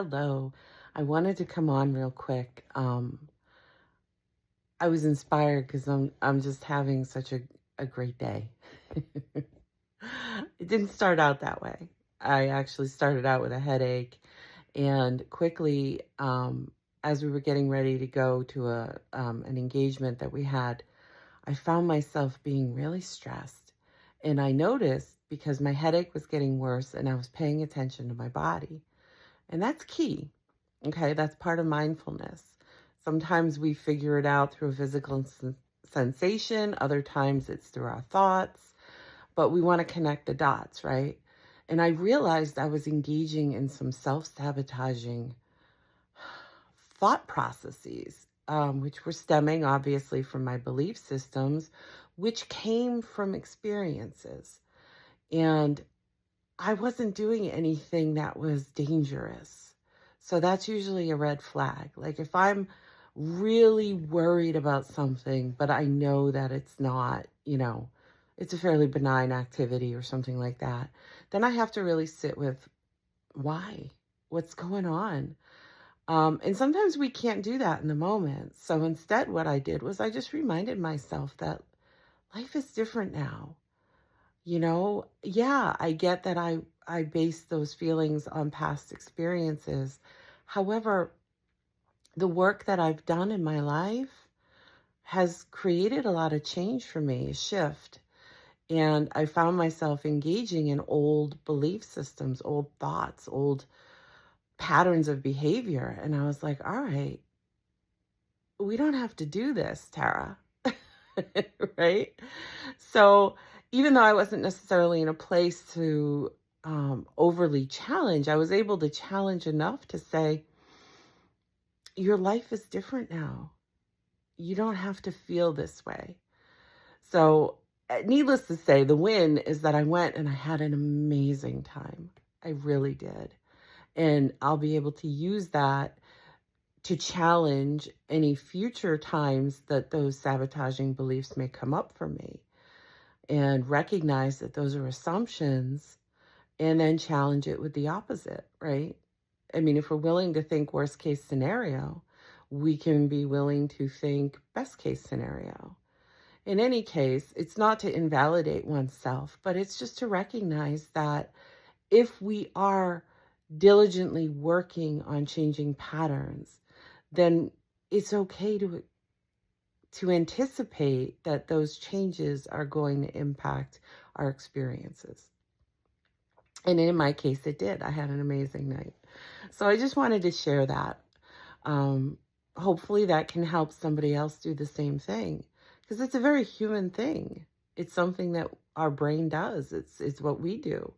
Hello. I wanted to come on real quick. I was inspired because I'm just having such a great day. It didn't start out that way. I actually started out with a headache, and quickly, as we were getting ready to go to an engagement that we had, I found myself being really stressed, and I noticed because my headache was getting worse, and I was paying attention to my body, and that's key. Okay, that's part of mindfulness. Sometimes we figure it out through a physical sensation, other times it's through our thoughts, but we want to connect the dots, right? And I realized I was engaging in some self sabotaging thought processes, which were stemming obviously from my belief systems, which came from experiences. And I wasn't doing anything that was dangerous. So that's usually a red flag. Like if I'm really worried about something, but I know that it's not, it's a fairly benign activity or something like that, then I have to really sit with why? What's going on? And sometimes we can't do that in the moment. So instead, what I did was I just reminded myself that life is different now. Yeah, I get that I base those feelings on past experiences. However, the work that I've done in my life has created a lot of change for me, a shift. And I found myself engaging in old belief systems, old thoughts, old patterns of behavior. And I was like, all right, we don't have to do this, Tara. Right? So even though I wasn't necessarily in a place to overly challenge, I was able to challenge enough to say, your life is different now. You don't have to feel this way. So, needless to say, the win is that I went and I had an amazing time. I really did. And I'll be able to use that to challenge any future times that those sabotaging beliefs may come up for me and recognize that those are assumptions and then challenge it with the opposite, right? I mean, if we're willing to think worst case scenario, we can be willing to think best case scenario. In any case, it's not to invalidate oneself, but it's just to recognize that if we are diligently working on changing patterns, then it's okay to anticipate that those changes are going to impact our experiences. And in my case, it did. I had an amazing night. So I just wanted to share that. Um, Hopefully that can help somebody else do the same thing because it's a very human thing. It's something that our brain does. It's what we do.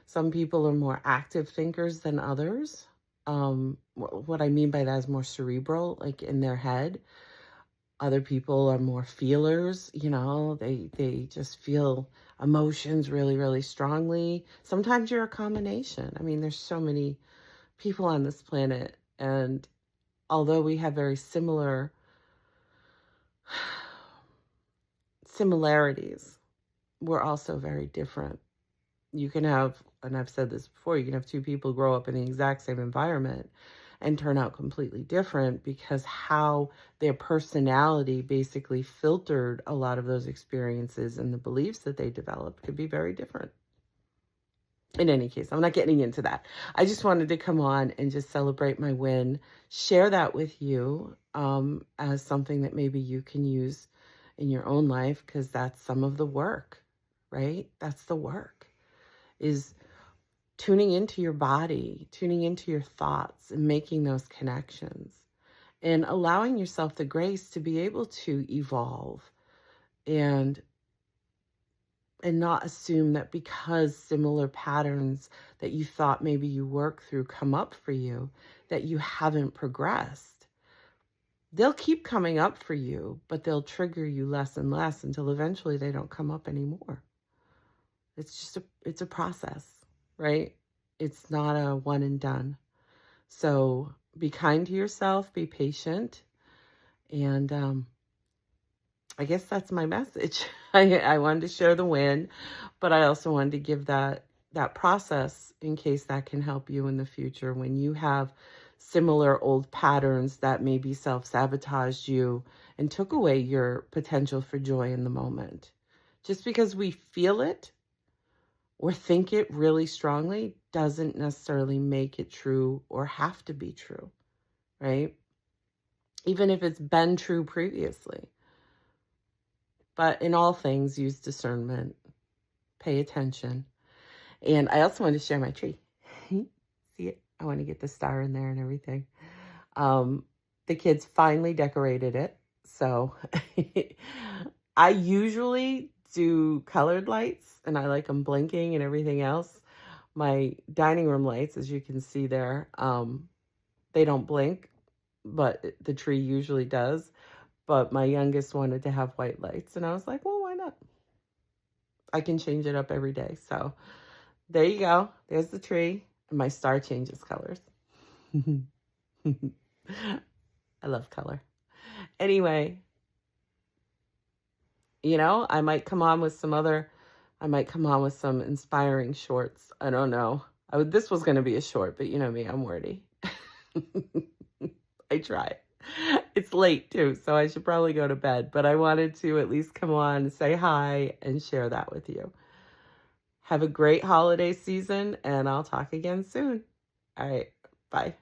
Some people are more active thinkers than others. What I mean by that is more cerebral, like in their head. Other people are more feelers, they just feel emotions really, really strongly. Sometimes you're a combination. I mean, there's so many people on this planet, and although we have very similarities, we're also very different. You can have, and I've said this before, you can have two people grow up in the exact same environment and turn out completely different because how their personality basically filtered a lot of those experiences and the beliefs that they developed could be very different. In any case, I'm not getting into that. I just wanted to come on and just celebrate my win, share that with you as something that maybe you can use in your own life because that's some of the work, right? That's the work, is tuning into your body, tuning into your thoughts and making those connections and allowing yourself the grace to be able to evolve and not assume that because similar patterns that you thought maybe you work through come up for you, that you haven't progressed. They'll keep coming up for you, but they'll trigger you less and less until eventually they don't come up anymore. It's a process, right? It's not a one and done. So be kind to yourself, be patient, and I guess that's my message. I wanted to share the win, but I also wanted to give that that process in case that can help you in the future when you have similar old patterns that maybe self-sabotaged you and took away your potential for joy in the moment. Just because we feel it or think it really strongly doesn't necessarily make it true or have to be true, right? Even if it's been true previously. But in all things, use discernment, pay attention. And I also want to share my tree. See it? I want to get the star in there and everything. The kids finally decorated it. So I usually do colored lights and I like them blinking and everything else. My dining room lights, as you can see there, they don't blink, but the tree usually does. But my youngest wanted to have white lights. And I was like, well, why not? I can change it up every day. So there you go. There's the tree. And my star changes colors. I love color. Anyway, I might come on with some inspiring shorts. I don't know. This was going to be a short, but you know me, I'm wordy. I try. It's late too, so I should probably go to bed, but I wanted to at least come on, say hi, and share that with you. Have a great holiday season, and I'll talk again soon. All right, bye.